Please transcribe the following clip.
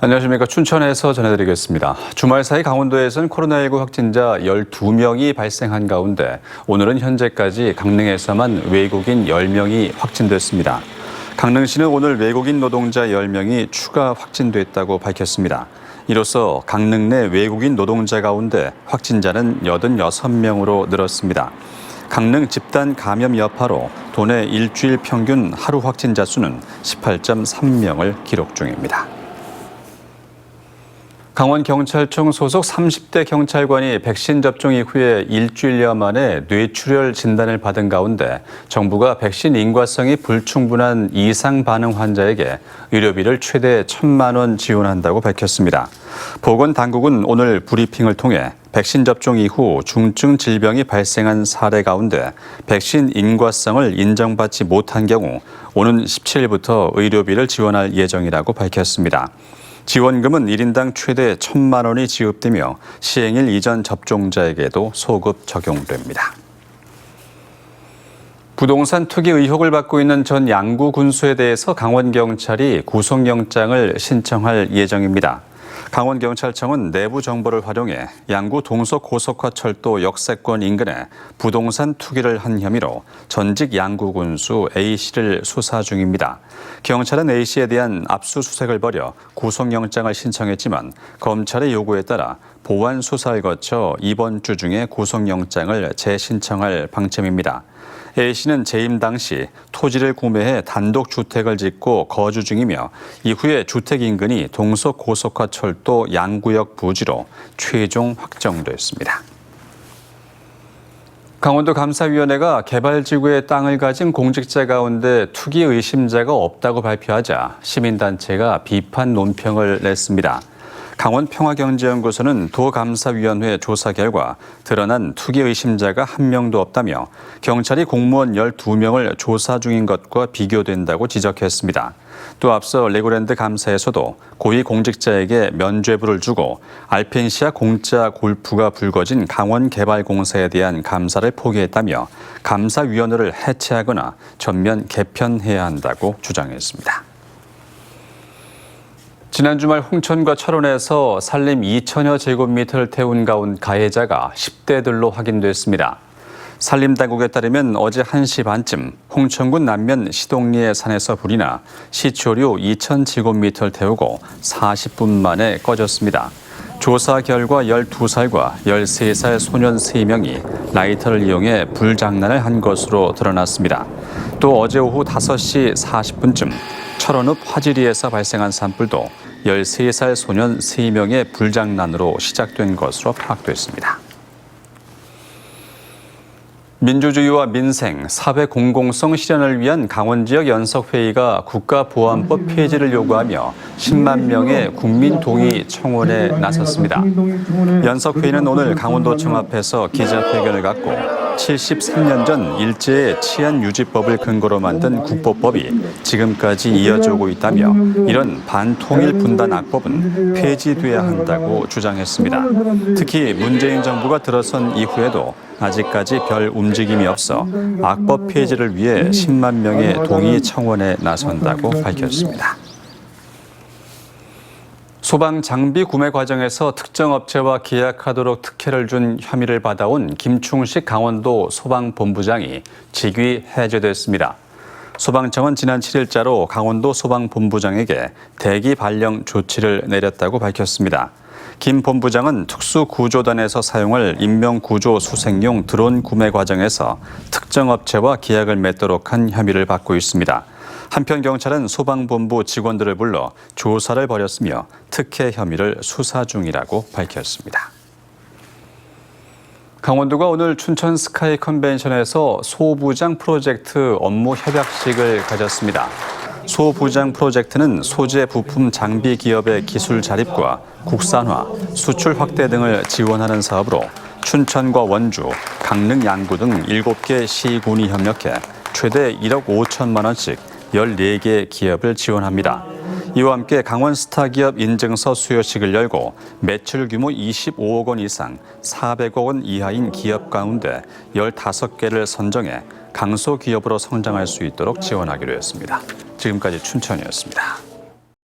안녕하십니까. 춘천에서 전해드리겠습니다. 주말 사이 강원도에서는 코로나19 확진자 12명이 발생한 가운데 오늘은 현재까지 강릉에서만 외국인 10명이 확진됐습니다. 강릉시는 오늘 외국인 노동자 10명이 추가 확진됐다고 밝혔습니다. 이로써 강릉 내 외국인 노동자 가운데 확진자는 86명으로 늘었습니다. 강릉 집단 감염 여파로 도내 일주일 평균 하루 확진자 수는 18.3명을 기록 중입니다. 강원경찰청 소속 30대 경찰관이 백신 접종 이후에 일주일여 만에 뇌출혈 진단을 받은 가운데 정부가 백신 인과성이 불충분한 이상 반응 환자에게 의료비를 최대 1,000만 원 지원한다고 밝혔습니다. 보건당국은 오늘 브리핑을 통해 백신 접종 이후 중증 질병이 발생한 사례 가운데 백신 인과성을 인정받지 못한 경우 오는 17일부터 의료비를 지원할 예정이라고 밝혔습니다. 지원금은 1인당 최대 1,000만 원이 지급되며 시행일 이전 접종자에게도 소급 적용됩니다. 부동산 투기 의혹을 받고 있는 전 양구 군수에 대해서 강원경찰이 구속영장을 신청할 예정입니다. 강원경찰청은 내부 정보를 활용해 양구 동서고속화철도 역세권 인근에 부동산 투기를 한 혐의로 전직 양구 군수 A씨를 수사 중입니다. 경찰은 A씨에 대한 압수수색을 벌여 구속영장을 신청했지만 검찰의 요구에 따라 보완 수사를 거쳐 이번 주 중에 구속영장을 재신청할 방침입니다. A씨는 재임 당시 토지를 구매해 단독주택을 짓고 거주 중이며 이후에 주택 인근이 동서고속화철도 양구역 부지로 최종 확정됐습니다. 강원도 감사위원회가 개발지구에 땅을 가진 공직자 가운데 투기 의심자가 없다고 발표하자 시민단체가 비판 논평을 냈습니다. 강원평화경제연구소는 도감사위원회 조사 결과 드러난 투기 의심자가 한 명도 없다며 경찰이 공무원 12명을 조사 중인 것과 비교된다고 지적했습니다. 또 앞서 레고랜드 감사에서도 고위 공직자에게 면죄부를 주고 알펜시아 공짜 골프가 불거진 강원개발공사에 대한 감사를 포기했다며 감사위원회를 해체하거나 전면 개편해야 한다고 주장했습니다. 지난 주말 홍천과 철원에서 산림 2천여 제곱미터를 태운 가해자가 10대들로 확인됐습니다. 산림당국에 따르면 어제 1시 반쯤 홍천군 남면 시동리의 산에서 불이 나 시초류 2,000제곱미터를 태우고 40분 만에 꺼졌습니다. 조사 결과 12살과 13살 소년 3명이 라이터를 이용해 불장난을 한 것으로 드러났습니다. 또 어제 오후 5시 40분쯤 철원읍 화지리에서 발생한 산불도 13살 소년 3명의 불장난으로 시작된 것으로 파악됐습니다. 민주주의와 민생, 사회 공공성 실현을 위한 강원 지역 연석회의가 국가보안법 폐지를 요구하며 10만 명의 국민 동의 청원에 나섰습니다. 연석회의는 오늘 강원도청 앞에서 기자회견을 갖고 73년 전 일제의 치안유지법을 근거로 만든 국보법이 지금까지 이어져 오고 있다며 이런 반통일 분단 악법은 폐지돼야 한다고 주장했습니다. 특히 문재인 정부가 들어선 이후에도 아직까지 별 움직임이 없어 악법 폐지를 위해 10만 명의 동의 청원에 나선다고 밝혔습니다. 소방 장비 구매 과정에서 특정 업체와 계약하도록 특혜를 준 혐의를 받아온 김충식 강원도 소방본부장이 직위 해제됐습니다. 소방청은 지난 7일자로 강원도 소방본부장에게 대기 발령 조치를 내렸다고 밝혔습니다. 김 본부장은 특수구조단에서 사용할 인명구조 수색용 드론 구매 과정에서 특정 업체와 계약을 맺도록 한 혐의를 받고 있습니다. 한편 경찰은 소방본부 직원들을 불러 조사를 벌였으며 특혜 혐의를 수사 중이라고 밝혔습니다. 강원도가 오늘 춘천 스카이 컨벤션에서 소부장 프로젝트 업무 협약식을 가졌습니다. 소부장 프로젝트는 소재 부품 장비 기업의 기술 자립과 국산화, 수출 확대 등을 지원하는 사업으로 춘천과 원주, 강릉, 양구 등 7개 시군이 협력해 최대 1억 5천만 원씩 14개 기업을 지원합니다. 이와 함께 강원 스타기업 인증서 수여식을 열고 매출 규모 25억 원 이상, 400억 원 이하인 기업 가운데 15개를 선정해 강소기업으로 성장할 수 있도록 지원하기로 했습니다. 지금까지 춘천이었습니다.